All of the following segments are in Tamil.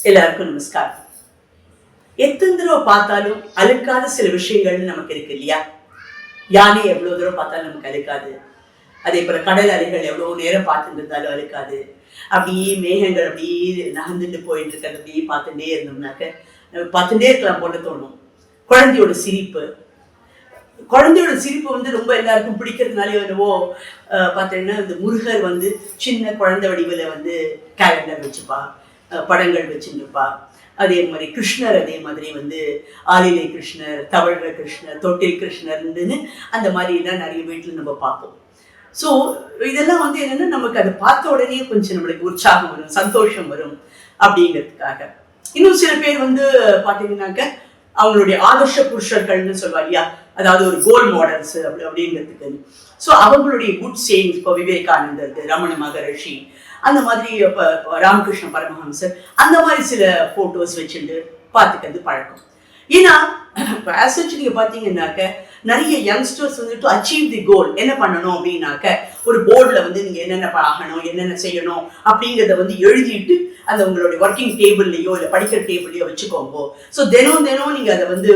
எல்லாருக்கும் நமஸ்காரம். எத்தனை தடவை பார்த்தாலும் அழுக்காத சில விஷயங்கள்னு நமக்கு இருக்கு இல்லையா? யானை எவ்வளவு தூரம் பார்த்தாலும் நமக்கு அழுக்காது. அதே போல கடல் அலைகள் எவ்வளவு நேரம் பார்த்துட்டு இருந்தாலும் அழுக்காது. அப்படியே மேகங்கள் அப்படியே நகர்ந்துட்டு போயிட்டு இருக்கிறது அப்படியே பார்த்துட்டே இருந்தோம்னாக்க பார்த்துட்டே இருக்கலாம் போல தோணும். குழந்தையோட சிரிப்பு வந்து ரொம்ப எல்லாருக்கும் பிடிக்கிறதுனாலே என்னவோ பார்த்தீங்கன்னா இந்த முருகர் வந்து சின்ன குழந்தை வடிவில் வந்து கேலண்டர் வச்சுப்பா, படங்கள் வச்சுருப்பா. அதே மாதிரி கிருஷ்ணர் அதே மாதிரி வந்து ஆலிலை கிருஷ்ணர், தவழ்ற கிருஷ்ணர், தொட்டில் கிருஷ்ணர்ன்னு அந்த மாதிரிலாம் நிறைய வீட்டில் நம்ம பார்ப்போம். ஸோ இதெல்லாம் வந்து என்னென்னா நமக்கு அதை பார்த்த உடனே கொஞ்சம் நம்மளுக்கு உற்சாகம் வரும், சந்தோஷம் வரும் அப்படிங்கிறதுக்காக. இன்னும் சில பேர் வந்து பார்த்தீங்கன்னாக்க அவங்களுடைய ஆதர்ஷ புருஷர்கள்னு சொல்லுவா இல்லையா, அதாவது ஒரு கோல் மாடல்ஸ் அப்படிங்கிறதுக்கு. ஸோ அவங்களுடைய குட் சேயிங்ஸ், இப்போ விவேகானந்தர், ரமண மகரிஷி, அந்த மாதிரி ராமகிருஷ்ண பரமஹம்சர், அந்த மாதிரி சில போட்டோஸ் வச்சுட்டு பார்த்துக்கிறது பழக்கம். ஏன்னா நீங்க பாத்தீங்கன்னாக்க நிறைய யங்ஸ்டர்ஸ் வந்துட்டு அச்சீவ் தி கோல் என்ன பண்ணணும் அப்படின்னாக்க ஒரு போர்டில் வந்து நீங்க என்னென்ன ஆகணும், என்னென்ன செய்யணும் அப்படிங்கிறத வந்து எழுதிட்டு அந்த உங்களுடைய ஒர்க்கிங் டேபிள்லையோ இல்லை படிக்கிற டேபிள்லையோ வச்சுக்கோங்க. ஸோ தினம் நீங்க அதை வந்து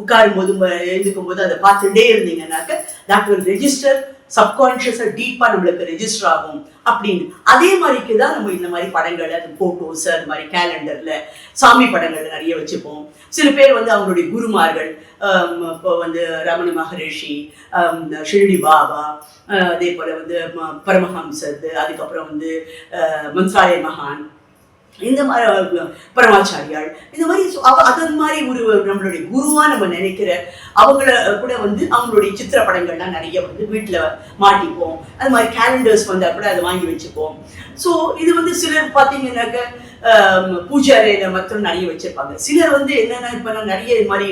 உட்காரும் போது எழுதிக்கும் போது அதை பார்த்துட்டே இருந்தீங்கன்னாக்க தட் வில் ரெஜிஸ்டர் சப்கான்ஷியஸா டீப்பா நம்மளுக்கு ரெஜிஸ்டர் ஆகும் அப்படின்னு. அதே மாதிரிக்கு தான் நம்ம இந்த மாதிரி படங்கள், அது போட்டோஸ், அது மாதிரி கேலண்டர்ல சாமி படங்கள் நிறைய வச்சுப்போம். சில பேர் வந்து அவங்களுடைய குருமார்கள், இப்போ வந்து ரமண மகரிஷி, ஷிரடி பாபா, அதே போல வந்து பரமஹம்சர், அதுக்கப்புறம் வந்து மன்சாய மகான், இந்த மாதிரி பரமாச்சாரியால், இந்த மாதிரி அதன் மாதிரி ஒரு நம்மளுடைய குருவா நம்ம நினைக்கிற அவங்கள கூட வந்து அவங்களுடைய சித்திர படங்கள்லாம் நிறைய வந்து வீட்டில் மாட்டிப்போம். அது மாதிரி கேலண்டர்ஸ் வந்தால் கூட அதை வாங்கி வச்சுப்போம். ஸோ இது வந்து சிலர் பார்த்தீங்கன்னாக்க பூஜை அறையில மற்றும் நிறைய வச்சிருப்பாங்க. சிலர் வந்து என்னன்னா இப்போ நிறைய இது மாதிரி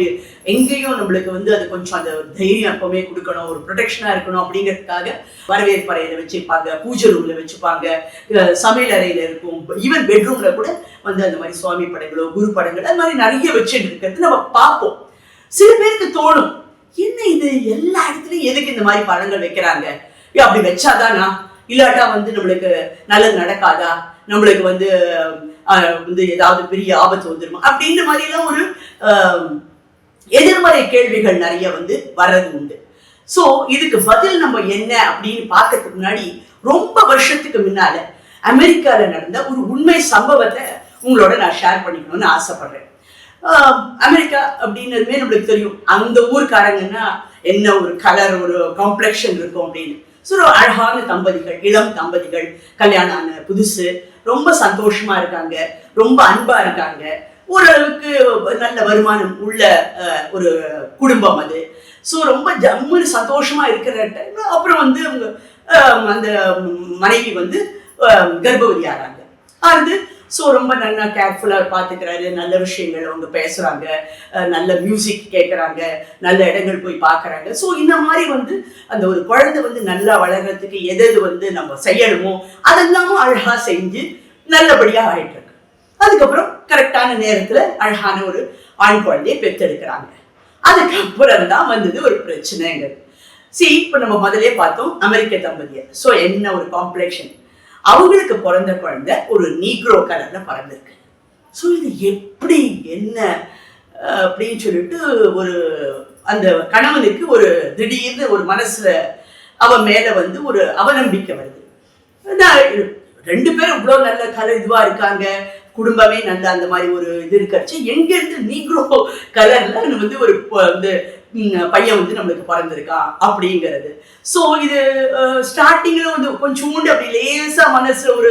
எங்கேயும் நம்மளுக்கு வந்து அது கொஞ்சம் அந்த தைரியம் எப்பவுமே கொடுக்கணும், ஒரு ப்ரொடெக்ஷனா இருக்கணும் அப்படிங்கிறதுக்காக வரவேற்பு அறையில வச்சிருப்பாங்க, பூஜை ரூம்ல வச்சுப்பாங்க, சமையல் அறையில இருக்கும், ஈவன் பெட்ரூம்ல கூட வந்து அந்த மாதிரி சுவாமி படங்களோ குரு படங்களோ அது மாதிரி நிறைய வச்சுட்டு இருக்கிறது நம்ம பார்ப்போம். சில பேருக்கு தோணும், என்ன இது எல்லா இடத்துலயும் எதுக்கு இந்த மாதிரி படங்கள் வைக்கிறாங்க, அப்படி வச்சாதானா, இல்லாட்டா வந்து நம்மளுக்கு நல்லது நடக்காதா, நம்மளுக்கு வந்து ஏதாவது பெரிய ஆபத்து வந்துருமா அப்படின்ற மாதிரி எல்லாம் ஒரு எதிர்மறை கேள்விகள் நிறைய வந்து வர்றது உண்டு. ஸோ இதுக்கு பதில் நம்ம என்ன அப்படின்னு பார்க்கறதுக்கு முன்னாடி ரொம்ப வருஷத்துக்கு முன்னால அமெரிக்கால நடந்த ஒரு உண்மை சம்பவத்தை உங்களோட நான் ஷேர் பண்ணிக்கணும்னு ஆசைப்படுறேன். அமெரிக்கா அப்படின்னதுமே நம்மளுக்கு தெரியும், அந்த ஊருக்காரங்கன்னா என்ன ஒரு கலர், ஒரு காம்ப்ளெக்ஷன் இருக்கும் அப்படின்னு. ஸோ அழகான தம்பதிகள், இளம் தம்பதிகள், கல்யாணம் ஆன புதுசு, ரொம்ப சந்தோஷமா இருக்காங்க, ரொம்ப அன்பா இருக்காங்க, ஓரளவுக்கு நல்ல வருமானம் உள்ள ஒரு குடும்பம் அது. ஸோ ரொம்ப ஜம்முன்னு சந்தோஷமா இருக்கிற டைம் அப்புறம் வந்து அவங்க அந்த மனைவி வந்து கர்ப்பவதி ஆகிறாங்க. அது ஸோ ரொம்ப நல்லா கேர்ஃபுல்லாக பார்த்துக்கிறாரு, நல்ல விஷயங்கள் அவங்க பேசுகிறாங்க, நல்ல மியூசிக் கேட்குறாங்க, நல்ல இடங்கள் போய் பார்க்குறாங்க. ஸோ இந்த மாதிரி வந்து அந்த ஒரு குழந்தை வந்து நல்லா வளர்கிறதுக்கு எது வந்து நம்ம செய்யணுமோ அதெல்லாமும் அழகாக செஞ்சு நல்லபடியாக ஆகிட்டு இருக்கு. அதுக்கப்புறம் கரெக்டான நேரத்தில் அழகான ஒரு ஆண் குழந்தையை பெற்றெடுக்கிறாங்க. அதுக்கப்புறம் தான் வந்தது ஒரு பிரச்சனைங்கிறது. இப்போ நம்ம முதலே பார்த்தோம் அமெரிக்க தம்பதியை. ஸோ என்ன ஒரு காம்ப்ளெக்ஷன், அவங்களுக்கு பிறந்த குழந்தை ஒரு நீக்ரோ கலர்ல பிறந்திருக்கு. ஸோ இது எப்படி என்ன அப்படின்னு சொல்லிட்டு ஒரு அந்த கணவனுக்கு ஒரு திடீர்னு ஒரு மனசுல அவன் மேல வந்து ஒரு அவநம்பிக்கை வருது. ரெண்டு பேரும் இவ்வளோ நல்ல கலர் இதுவா இருக்காங்க, குடும்பமே நல்ல அந்த மாதிரி ஒரு இது இருக்காச்சு, எங்க இருந்து நீக்ரோ கலர்ல வந்து ஒரு வந்து பையன் வந்து நம்மளுக்கு பிறந்திருக்கான் அப்படிங்கிறது. ஸோ இது ஸ்டார்டிங்ல வந்து கொஞ்சோண்டு அப்படி லேசா மனசுல ஒரு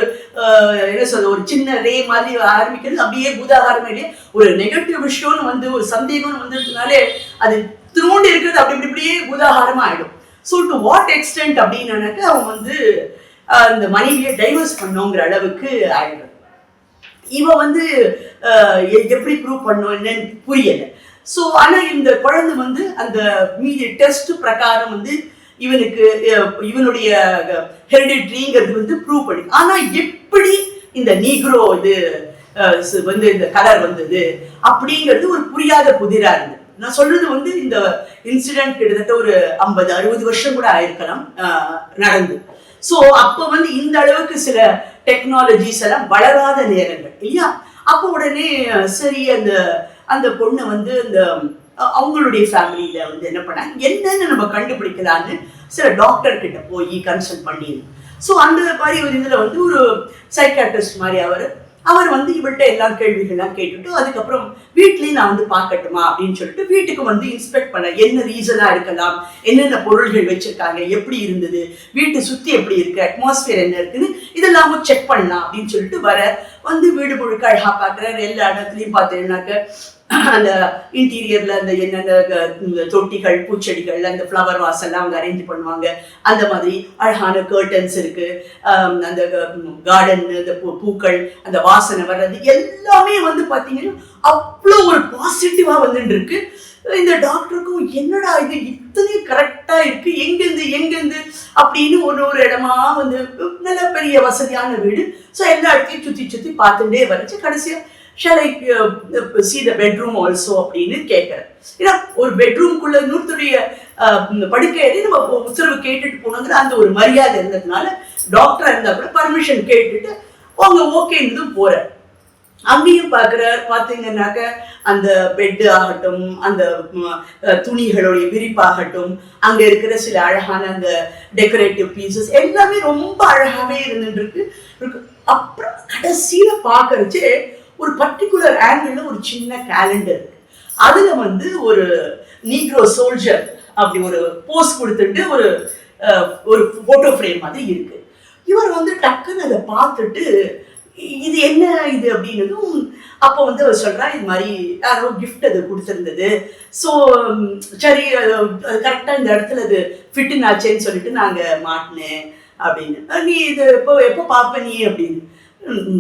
என்ன சொல்ற ஒரு சின்ன ரே மாதிரி ஆரம்பிக்கிறது, அப்படியே பூதாகாரமே ஒரு நெகட்டிவ் விஷயம்னு வந்து ஒரு சந்தேகம்னு வந்ததுனாலே அது திரும்ப இருக்கிறது அப்படி இப்படியே பூதாகாரமா ஆயிடும். ஸோ டு வாட் எக்ஸ்டென்ட் அப்படின்னாக்க அவன் வந்து அந்த மனைவியை டைவர்ஸ் பண்ணுங்கிற அளவுக்கு ஆயிடும். இவன் வந்து எப்படி ப்ரூவ் பண்ணும் என்னன்னு புரியல. ஸோ ஆனால் இந்த குழந்தை வந்து அந்த மீதி டெஸ்ட் பிரகாரம் வந்து இவனுக்கு இவனுடைய ஹெரிடிட்ரிங்கிறது வந்து ப்ரூவ் பண்ணி, ஆனால் எப்படி இந்த நீக்ரோ இது வந்து இந்த கலர் வந்தது அப்படிங்கிறது ஒரு புரியாத புதிரா இருந்தது. நான் சொல்றது வந்து இந்த இன்சிடென்ட் கிட்டத்தட்ட ஒரு 50-60 வருஷம் கூட ஆயிருக்கலாம் நடந்து. ஸோ அப்போ வந்து இந்த அளவுக்கு சில டெக்னாலஜிஸ் எல்லாம் வளராத நேரங்கள் இல்லையா, அப்போ உடனே சரி அந்த அந்த பொண்ணை வந்து அந்த அவங்களுடைய ஃபேமிலியில வந்து என்ன பண்ணாங்க, என்னன்னு நம்ம கண்டுபிடிக்கலான்னு சில டாக்டர் கிட்ட போய் கன்சல்ட் பண்ணி. ஸோ அந்த மாதிரி ஒரு இதில் வந்து ஒரு சைக்காட்ரிஸ்ட் மாதிரி அவர் வந்து இவள்கிட்ட எல்லா கேள்விகள்லாம் கேட்டுட்டு அதுக்கப்புறம் வீட்லேயும் நான் வந்து பார்க்கட்டுமா அப்படின்னு சொல்லிட்டு வீட்டுக்கு வந்து இன்ஸ்பெக்ட் பண்ண, என்ன ரீசனாக இருக்கலாம், என்னென்ன பொருள்கள் வச்சிருக்காங்க, எப்படி இருந்தது, வீட்டை சுற்றி எப்படி இருக்கு, அட்மாஸ்பியர் என்ன இருக்குன்னு இதெல்லாமும் செக் பண்ணலாம் அப்படின்னு சொல்லிட்டு வந்து வீடு முழுக்க அழகாக பார்க்குறாரு. எல்லா இடத்துலையும் பார்த்தீங்கன்னாக்க அந்த இன்டீரியர்ல அந்த என்னென்ன தொட்டிகள், பூச்செடிகள், அந்த ஃப்ளவர் வாஸ் எல்லாம் அவங்க அரேஞ்ச் பண்ணுவாங்க. அந்த மாதிரி அழகான கர்டன்ஸ் இருக்கு, அந்த கார்டன், அந்த பூக்கள், அந்த வாசனை வர்றது எல்லாமே வந்து பாத்தீங்கன்னா அவ்வளோ ஒரு பாசிட்டிவா வந்துட்டு இருக்கு. இந்த டாக்டருக்கும் என்னடா இது இத்தனையும் கரெக்டா இருக்கு, எங்கெந்து அப்படின்னு ஒரு இடமா வந்து நல்ல பெரிய வசதியான வீடு. ஸோ எல்லா இடத்தையும் சுத்தி பார்த்துட்டே வரைச்சு கடைசியா shall I see the bedroom also அப்படின்னு கேட்கிறேன். ஏன்னா ஒரு பெட்ரூம்குள்ள இன்னொருத்தருடைய படுக்கையடி நம்ம உத்தரவு கேட்டுட்டு போனோங்கிற அந்த ஒரு மரியாதை இருந்ததுனால டாக்டரா இருந்தா கூட பர்மிஷன் கேட்டுட்டு அவங்க ஓகேன்னு போறேன். அங்கேயும் பார்த்தீங்கன்னாக்க அந்த பெட்டு ஆகட்டும், அந்த துணிகளுடைய விரிப்பாகட்டும், அங்க இருக்கிற சில அழகான அந்த டெக்கரேட்டிவ் பீசஸ் எல்லாமே ரொம்ப அழகாவே இருந்துட்டு இருக்கு. அப்புறம் கடைசியில பாக்குறச்சு ஒரு பர்டிகுலர் ஆங்கிள் ஒரு சின்ன கேலண்டர் இருக்கு. அதுல வந்து ஒரு நீக்ரோ சோல்ஜர் அப்படி ஒரு போஸ் கொடுத்துட்டு ஒரு போட்டோ ஃப்ரேம் மாதிரி இருக்கு. இவர் வந்து டக்குன்னு அதை பார்த்துட்டு இது என்ன இது அப்படின்னதும் அப்போ வந்து அவர் சொல்றா, இது மாதிரி யாரோ கிஃப்ட் அது கொடுத்துருந்தது. ஸோ சரி அது கரெக்டா இந்த இடத்துல அது ஃபிட்டின் ஆச்சேன்னு சொல்லிட்டு நாங்க மாட்டினேன் அப்படின்னு. நீ இது எப்போ பார்ப்ப நீ அப்படின்னு.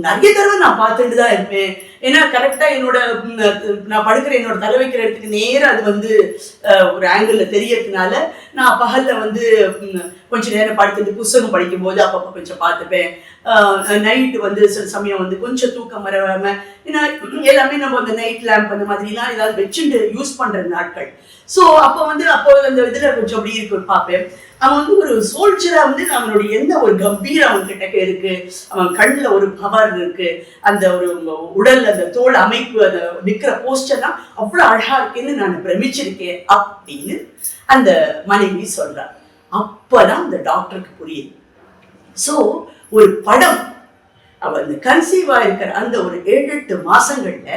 நிறைய தடவை நான் பார்த்துட்டு தான் இருப்பேன். ஏன்னா கரெக்டா நான் படுக்கிற என்னோட தலை வைக்கிற இடத்துக்கு நேரம் அது வந்து ஒரு ஆங்கிள் தெரியறதுனால நான் பகல்ல வந்து கொஞ்ச நேரம் படுத்துட்டு புத்தகம் படிக்கும் போது அப்பப்போ கொஞ்சம் பார்த்துப்பேன். நைட்டு வந்து சில சமயம் வந்து கொஞ்சம் தூக்கம் வராம, ஏன்னா எல்லாமே நம்ம அந்த நைட் லேம்ப் அந்த மாதிரிலாம் ஏதாவது வச்சுட்டு யூஸ் பண்ற நாட்கள். ஸோ அப்போ அந்த இதுல கொஞ்சம் அப்படி இருக்கு பார்ப்பேன். அவன் வந்து ஒரு சோல்ஜரா வந்து அவனுடைய எந்த ஒரு கம்பீரம் அவன் கிட்ட இருக்கு, அவன் கண்ணுல ஒரு பவர் இருக்கு, அந்த ஒரு உடல் அந்த தோல் அமைப்பு, அந்த நிக்கிற போஸ்டர்லாம் அவ்வளவு அழகா இருக்குன்னு நான் பிரமிச்சிருக்கேன் அப்படின்னு அந்த மனைவி சொல்றான். அப்பதான் அந்த டாக்டருக்கு புரியுது. ஸோ ஒரு படம் அவ அந்த கன்சீவா இருக்கிற அந்த ஒரு 7-8 மாசங்கள்ல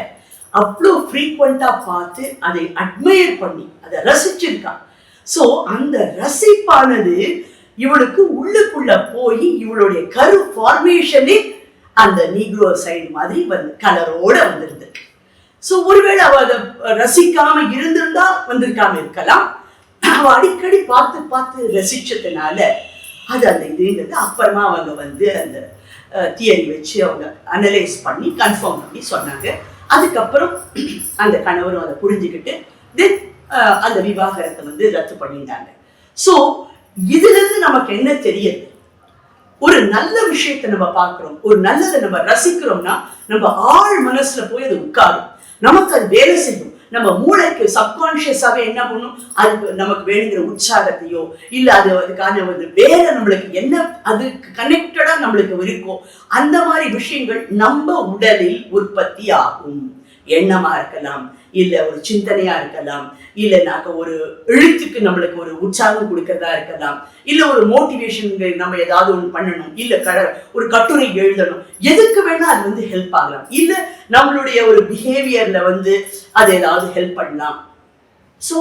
அவ்வளோ ஃப்ரீக்வெண்டா பார்த்து அதை அட்மையர் பண்ணி அதை ரசிச்சிருக்கான். சோ அந்த ரசிப்பானது இவளுக்கு உள்ளுக்குள்ள போய் இவளுடைய கரு ஃபார்மேஷனே அந்த நீக்ரோ சைடு மாதிரி வந்து கலரோட வந்திருந்திருக்கு. சோ ஒருவேளை அவ அதை ரசிக்காம இருந்திருந்தா வந்திருக்காம இருக்கலாம். அவ அடிக்கடி பார்த்து ரசிச்சதுனால அது அந்த இதுங்கிறது அப்புறமா அவங்க வந்து அந்த தியரி வச்சு அவங்க அனலைஸ் பண்ணி கன்ஃபார்ம் பண்ணி சொன்னாங்க. அதுக்கப்புறம் அந்த கணவரும் அதை புரிஞ்சுக்கிட்டு தென் அந்த விவாகரத்தை வந்து ரத்து பண்ணிட்டாங்க. சோ இதுல இருந்து நமக்கு என்ன தெரியுது, ஒரு நல்ல விஷயத்தை நம்ம பார்க்கிறோம், ஒரு நல்லதை நம்ம ரசிக்கிறோம்னா நம்ம ஆழ் மனசுல போய் அது உட்காரும், நமக்கு அது வேலை செய்யும். நம்ம மூளைக்கு சப்கான்சியஸாவே என்ன பண்ணும், அது நமக்கு வேணுங்கிற உற்சாகத்தையோ இல்ல அதுக்கான வேற நம்மளுக்கு என்ன அதுக்கு கனெக்டடா நம்மளுக்கு இருக்கோ அந்த மாதிரி விஷயங்கள் நம்ம உடலில் உற்பத்தி ஆகும். எண்ணமா இருக்கலாம், இல்ல ஒரு சிந்தனையா இருக்கலாம், இல்லைனாக்க ஒரு எழுத்துக்கு நம்மளுக்கு ஒரு உற்சாகம் கொடுக்கறதா இருக்கலாம், இல்ல ஒரு மோட்டிவேஷன் நம்ம ஏதாவது ஒன்று பண்ணணும், இல்ல ஒரு கட்டுரை எழுதணும், எதுக்கு வேணா அது வந்து ஹெல்ப் ஆகலாம், இல்ல நம்மளுடைய ஒரு பிஹேவியர்ல வந்து அது ஏதாவது ஹெல்ப் பண்ணலாம். ஸோ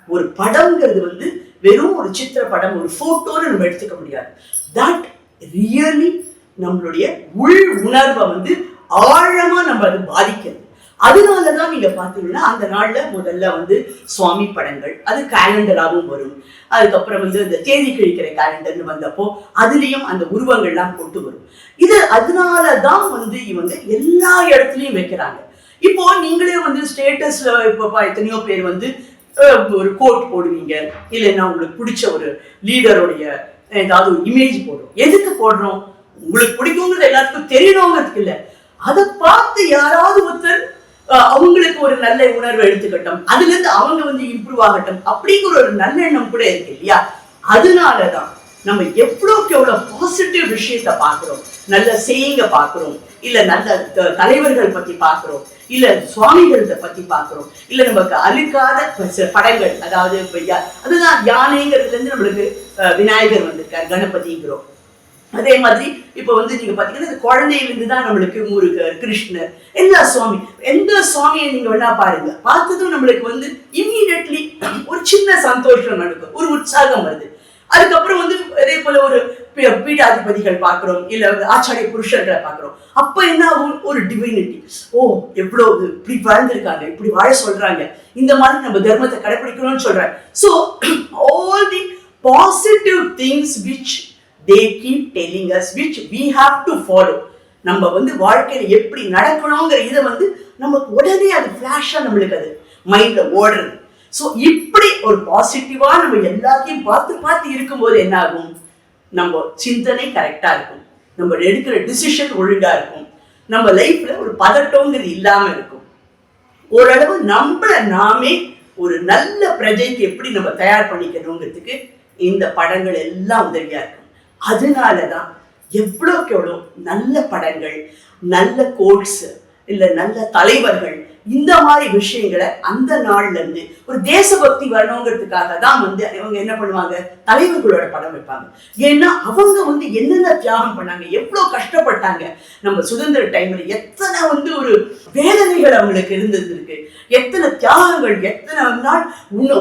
ஒரு படம்ங்கிறது வந்து வெறும் ஒரு சித்திர படம், ஒரு போட்டோன்னு நம்ம எடுத்துக்க முடியாது. தட் ரியலி நம்மளுடைய உள் உணர்வை வந்து ஆழமா நம்ம அது பாதிக்கிறது. அதனாலதான் நீங்க பாத்தீங்கன்னா அந்த நாள்ல முதல்ல வந்து சுவாமி படங்கள் அது கேலண்டராகவும் வரும். அதுக்கப்புறம் வந்து இந்த தேதி கிழிக்கிற கேலண்டர்னு வந்தப்போ அதுலயும் அந்த உருவங்கள்லாம் கொண்டு வரும். இது அதனாலதான் வந்து இவங்க எல்லா இடத்துலயும் வைக்கிறாங்க. இப்போ நீங்களே வந்து ஸ்டேட்டஸ்ல இப்போ எத்தனையோ பேர் வந்து ஒரு கோட் போடுவீங்க, இல்லைன்னா உங்களுக்கு பிடிச்ச ஒரு லீடருடைய ஏதாவது ஒரு இமேஜ் போடுறோம். எதுக்கு போடுறோம்? உங்களுக்கு பிடிக்குங்கிறது எல்லாத்துக்கும் தெரியணுங்கிறதுக்கு இல்லை, அதை பார்த்து யாராவது ஒருத்தர் அவங்களுக்கு ஒரு நல்ல உணர்வு எடுத்துக்கட்டும், அதுல இருந்து அவங்க வந்து இம்ப்ரூவ் ஆகட்டும் அப்படிங்கிற ஒரு நல்ல எண்ணம் கூட இருக்கு இல்லையா? அதனாலதான் நம்ம எவ்வளோக்கு எவ்வளவு பாசிட்டிவ் விஷயத்த பார்க்கிறோம், நல்ல செய்யுங்க பார்க்கிறோம், இல்ல நல்ல தலைவர்கள் பத்தி பார்க்கிறோம், இல்ல சுவாமிகள பத்தி பார்க்கிறோம், இல்ல நமக்கு அழுக்காத படங்கள், அதாவது அதுதான் யானைங்கிறதுல இருந்து நம்மளுக்கு விநாயகர் வந்திருக்கார், கணபதிங்கிறோம். அதே மாதிரி இப்ப வந்து நீங்க பாத்தீங்கன்னா குழந்தையிலிருந்து தான் நம்மளுக்கு முருகர், கிருஷ்ணர், எல்லா சுவாமி, எந்த சுவாமியை நீங்க வேணா பாருங்க, பார்த்ததும் நம்மளுக்கு வந்து இம்மீடியட்லி ஒரு சின்ன சந்தோஷம் நடக்கும், ஒரு உற்சாகம் வருது. அதுக்கப்புறம் வந்து அதே போல ஒரு பீடாதிபதிகள் பாக்குறோம், இல்ல ஆச்சாரிய புருஷர்களை பாக்குறோம். அப்ப என்ன ஆகும், ஒரு டிவைனிட்டி, ஓ எவ்வளவு இப்படி வாழ்ந்திருக்காங்க, இப்படி வாழ சொல்றாங்க, இந்த மாதிரி நம்ம தர்மத்தை கடைபிடிக்கணும்னு சொல்றாங்க. So all the positive things which they keep telling us, which we have to follow. நம்ம வந்து வாழ்க்கையில எப்படி நடக்கணுங்கிற இதை வந்து நமக்கு உடனே அது பிளாஷா நம்மளுக்கு அது மைண்ட்ல ஓடுறது. ஸோ இப்படி ஒரு பாசிட்டிவா நம்ம எல்லாத்தையும் பார்த்து பார்த்து இருக்கும்போது என்ன ஆகும், நம்ம சிந்தனை கரெக்டா இருக்கும், நம்ம எடுக்கிற டிசிஷன் ஒழுங்கா இருக்கும், நம்ம லைஃப்ல ஒரு பதட்டங்கிறது இல்லாம இருக்கும். ஓரளவு நம்மள நாமே ஒரு நல்ல பிரஜைக்கு எப்படி நம்ம தயார் பண்ணிக்கணுங்கிறதுக்கு இந்த படங்கள் எல்லாம் உதவியா இருக்கும். அதனாலதான் எவ்வளோக்கு எவ்வளோ நல்ல படங்கள், நல்ல கோட்ஸ், இல்ல நல்ல தலைவர்கள், இந்த மாதிரி விஷயங்களை அந்த நாள்ல இருந்து ஒரு தேசபக்தி வரணுங்கிறதுக்காக தான் வந்து இவங்க என்ன பண்ணுவாங்க, தலைவர்களோட படம் வைப்பாங்க. ஏன்னா அவங்க வந்து என்னென்ன தியாகம் பண்ணாங்க, எவ்வளவு கஷ்டப்பட்டாங்க, நம்ம சுதந்திர டைம்ல எத்தனை வந்து ஒரு வேதனைகள் அவங்களுக்கு இருந்திருக்கு, எத்தனை தியாகங்கள், எத்தனை நாள்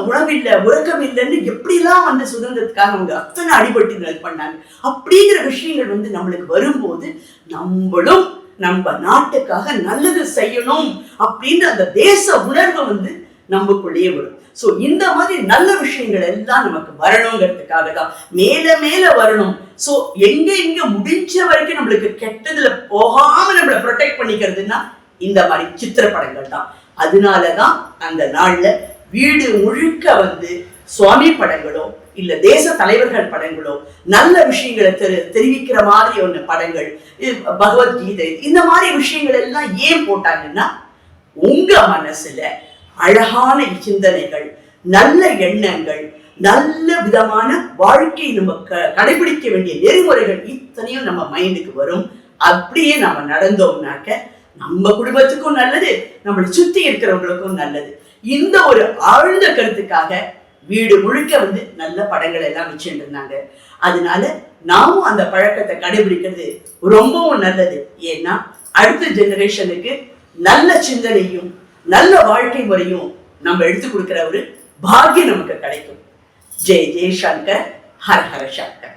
உணவில்லை உறக்கம் இல்லைன்னு எப்படிலாம் வந்து சுதந்திரத்துக்காக அவங்க அத்தனை அடிபட்டு பண்ணாங்க. அப்படிங்கிற விஷயங்கள் வந்து நம்மளுக்கு வரும்போது நம்மளும் நம்ம நாட்டுக்காக நல்லது செய்யணும் அப்படின்ற அந்த தேச உணர்வு வந்து நமக்குள்ளேயே வரும். சோ இந்த மாதிரி நல்ல விஷயங்கள் எல்லாம் நமக்கு வரணுங்கிறதுக்காக தான் மேல மேல வரணும். சோ எங்க முடிஞ்ச வரைக்கும் நம்மளுக்கு கெட்டதுல போகாம நம்மளை ப்ரொடெக்ட் பண்ணிக்கிறதுன்னா இந்த மாதிரி சித்திரப்படங்கள் தான். அதனாலதான் அந்த நாள்ல வீடு முழுக்க வந்து சுவாமி படங்களோ இல்ல தேச தலைவர்கள் படங்களோ, நல்ல விஷயங்களை தெரிவிக்கிற மாதிரி ஒண்ணு படங்கள், பகவத்கீதை, இந்த மாதிரி விஷயங்கள் எல்லாம் ஏன் போட்டாங்கன்னா உங்க மனசுல அழகான சிந்தனைகள், நல்ல எண்ணங்கள், நல்ல விதமான வாழ்க்கை நம்ம கடைபிடிக்க வேண்டிய நெறிமுறைகள் இத்தனையும் நம்ம மைண்டுக்கு வரும். அப்படியே நம்ம நடந்தோம்னாக்க நம்ம குடும்பத்துக்கும் நல்லது, நம்மளை சுத்தி இருக்கிறவங்களுக்கும் நல்லது. இந்த ஒரு ஆழ்ந்த கருத்துக்காக வீடு முழுக்க வந்து நல்ல படங்கள் எல்லாம் வச்சுட்டு இருந்தாங்க. அதனால நாமும் அந்த பழக்கத்தை கடைபிடிக்கிறது ரொம்பவும் நல்லது. ஏன்னா அடுத்த ஜெனரேஷனுக்கு நல்ல சிந்தனையும் நல்ல வாழ்க்கை முறையும் நம்ம எடுத்து கொடுக்கிற ஒரு பாக்கியம் நமக்கு கிடைக்கும். ஜெய் ஜெய் சங்கர், ஹர ஹர சங்கர்.